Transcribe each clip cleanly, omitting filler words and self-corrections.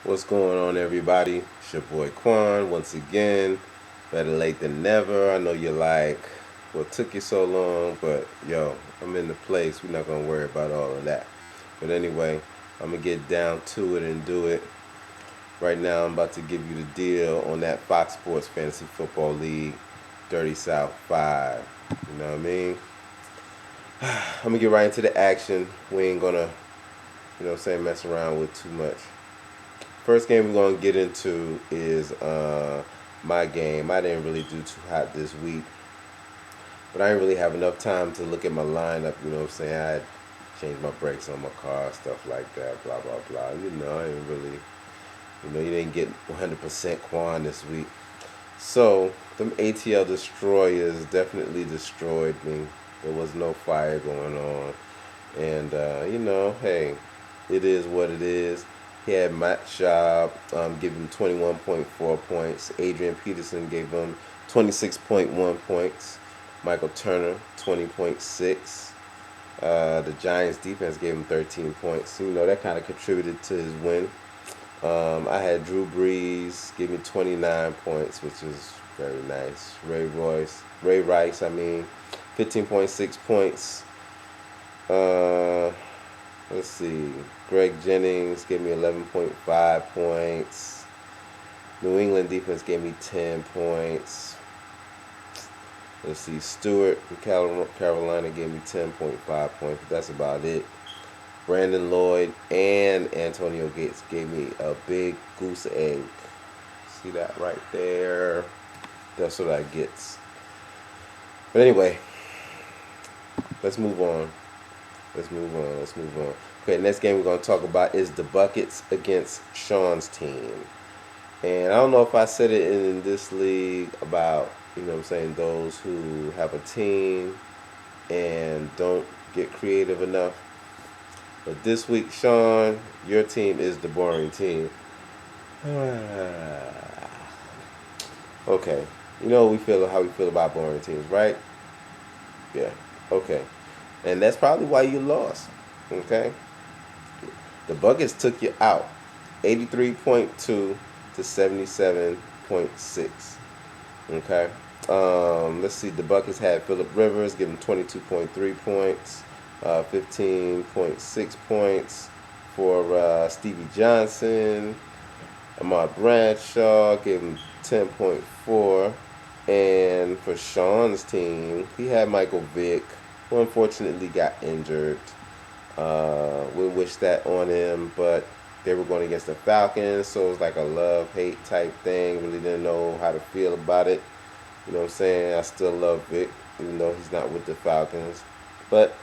What's going on, everybody? It's your boy Quan once again. Better late than never. I know you're like, what took you so long? But yo, I'm in the place. We're not gonna worry about all of that. But anyway, I'm gonna get down to it and do it. Right now, I'm about to give you the deal on that Foxsports Fantasy Football League, Dirty South 5. You know what I mean? I'm gonna get right into the action. We ain't gonna, mess around with too much. First game we're gonna get into is my game. I didn't really do too hot this week, but I didn't really have enough time to look at my lineup. You know what I'm saying? I had changed my brakes on my car, stuff like that. Blah blah blah. I didn't really, you didn't get 100% Quan this week. So them ATL destroyers definitely destroyed me. There was no fire going on, and hey, it is what it is. He had Matt Schaub give him 21.4 points. Adrian Peterson gave him 26.1 points. Michael Turner 20.6. The Giants defense gave him 13 points. That kind of contributed to his win. I had Drew Brees give me 29 points, which is very nice. Ray Rice, 15.6 points. Uh, let's see. Greg Jennings gave me 11.5 points. New England defense gave me 10 points. Let's see. Stewart from Carolina gave me 10.5 points, but that's about it. Brandon Lloyd and Antonio Gates gave me a big goose egg. See that right there? That's what I get. But anyway, let's move on. Okay, next game we're going to talk about is the Buckets against Sean's team. And I don't know if I said it in this league about, those who have a team and don't get creative enough. But this week, Sean, your team is the boring team. Okay. You know how we feel about boring teams, right? Yeah. Okay. And that's probably why you lost. Okay? The Buckets took you out. 83.2 to 77.6. Okay? Let's see. The Buckets had Phillip Rivers, give him 22.3 points. 15.6 points for Stevie Johnson. Ahmad Bradshaw gave him 10.4. And for Sean's team, he had Michael Vick, who unfortunately got injured. We wish that on him, but they were going against the Falcons, so it was like a love-hate type thing. Really didn't know how to feel about it. You know what I'm saying? I still love Vick, even though he's not with the Falcons. But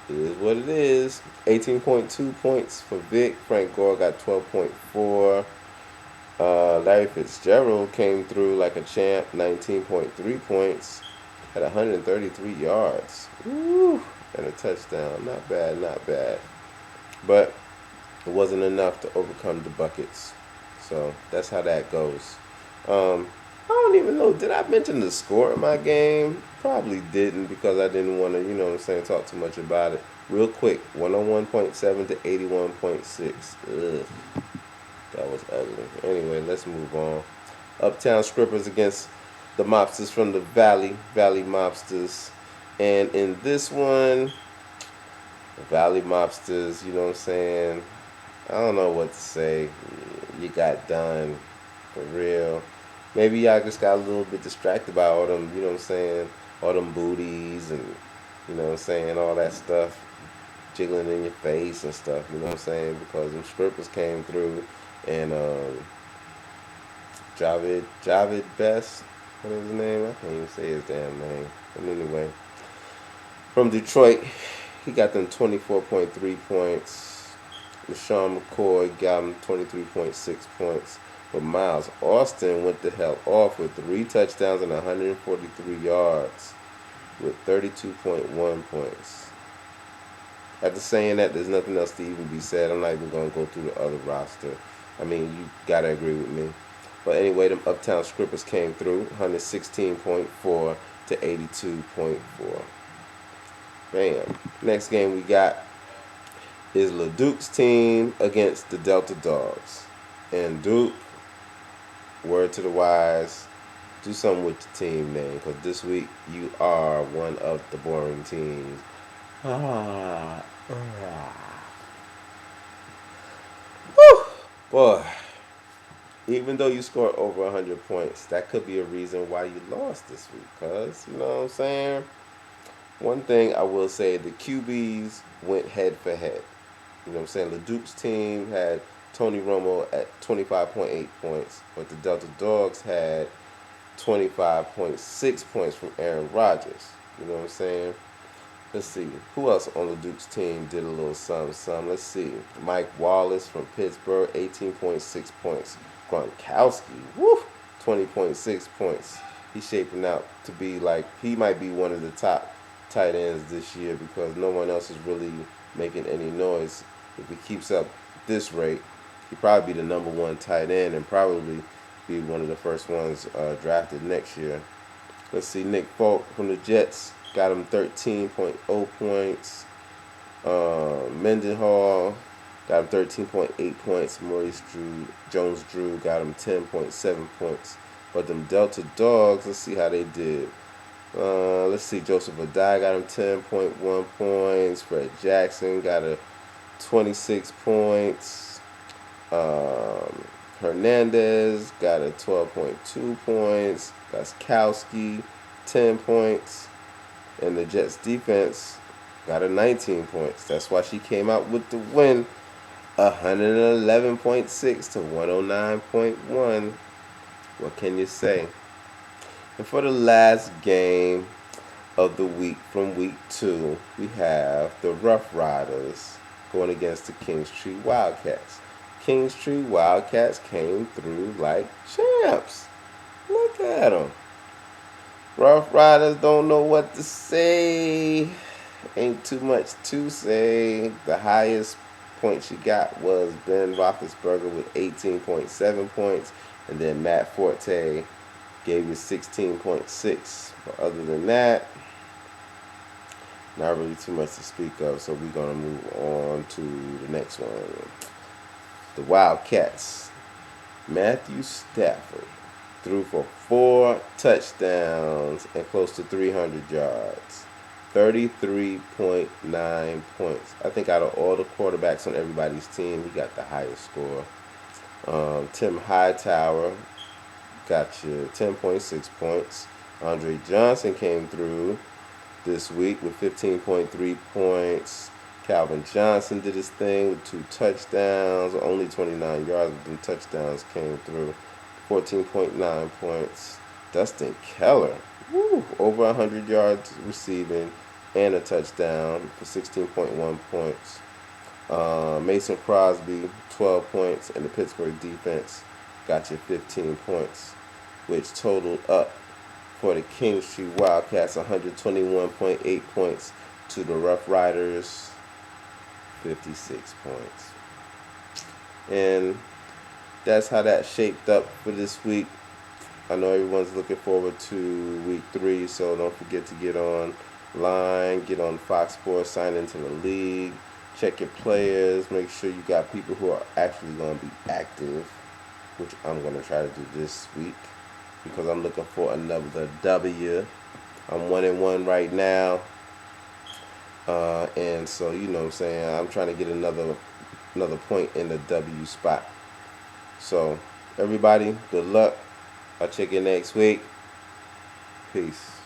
it is what it is. 18.2 points for Vick. Frank Gore got 12.4. Larry Fitzgerald came through like a champ, 19.3 points, had 133 yards. Woo! And a touchdown. Not bad, not bad. But it wasn't enough to overcome the Buckets. So that's how that goes. I don't even know. Did I mention the score in my game? Probably didn't because I didn't want to, talk too much about it. Real quick, 101.7 to 81.6. Ugh. That was ugly. Anyway, let's move on. Uptown Scrippers against the Mobsters from the Valley Mobsters. And in this one, the Valley Mobsters, I don't know what to say. You got done. For real. Maybe y'all just got a little bit distracted by all them, all them booties and, all that stuff jiggling in your face and stuff, because them strippers came through and Javid Best, what is his name? I can't even say his damn name. But anyway, from Detroit, he got them 24.3 points. LaShawn McCoy got him 23.6 points. But Miles Austin went the hell off with 3 touchdowns and 143 yards with 32.1 points. After saying that, there's nothing else to even be said. I'm not even going to go through the other roster. You got to agree with me. But anyway, them Uptown Scrippers came through, 116.4 to 82.4. Bam. Next game we got is LeDuc's team against the Delta Dogs. And Duke, word to the wise, do something with your team name, because this week you are one of the boring teams. Whew. Boy, even though you scored over 100 points, that could be a reason why you lost this week. Because, you know what I'm saying? One thing I will say, the QBs went head for head. You know what I'm saying? LeDuc's team had Tony Romo at 25.8 points, but the Delta Dogs had 25.6 points from Aaron Rodgers. You know what I'm saying? Let's see. Who else on the Duke's team did a little something? Let's see. Mike Wallace from Pittsburgh, 18.6 points. Gronkowski, 20.6 points. He's shaping out to be like, he might be one of the top tight ends this year because no one else is really making any noise. If he keeps up this rate, he'll probably be the number one tight end and probably be one of the first ones drafted next year. Let's see. Nick Folk from the Jets got him 13.0 points. Mendenhall got him 13.8 points. Maurice Jones-Drew got him 10.7 points. But them Delta Dogs, let's see how they did. Let's see. Joseph Adai got him 10.1 points. Fred Jackson got a 26 points. Hernandez got a 12.2 points. Gostkowski, 10 points. And the Jets defense got a 19 points. That's why she came out with the win, 111.6 to 109.1. What can you say? And for the last game of the week, from week 2, we have the Rough Riders going against the Kingstree Wildcats. Kingstree Wildcats came through like champs. Look at them. Rough Riders don't know what to say. Ain't too much to say. The highest point she got was Ben Roethlisberger with 18.7 points. And then Matt Forte gave you 16.6. But other than that, not really too much to speak of. So we're going to move on to the next one. The Wildcats. Matthew Stafford threw for 4 touchdowns and close to 300 yards. 33.9 points. I think out of all the quarterbacks on everybody's team, he got the highest score. Tim Hightower got you 10.6 points. Andre Johnson came through this week with 15.3 points. Calvin Johnson did his thing with 2 touchdowns, only 29 yards, but them touchdowns came through. 14.9 points. Dustin Keller, over 100 yards receiving and a touchdown for 16.1 points. Mason Crosby, 12 points, and the Pittsburgh defense got you 15 points, which totaled up for the Kingstree Wildcats 121.8 points to the Rough Riders 56 points. And that's how that shaped up for this week. I know everyone's looking forward to week 3, so don't forget to get online, get on Foxsports, sign into the league, check your players, make sure you got people who are actually going to be active, which I'm going to try to do this week because I'm looking for another W. I'm 1-1 right now. And so, you know what I'm saying, I'm trying to get another point in the W spot. So, everybody, good luck. I'll check you next week. Peace.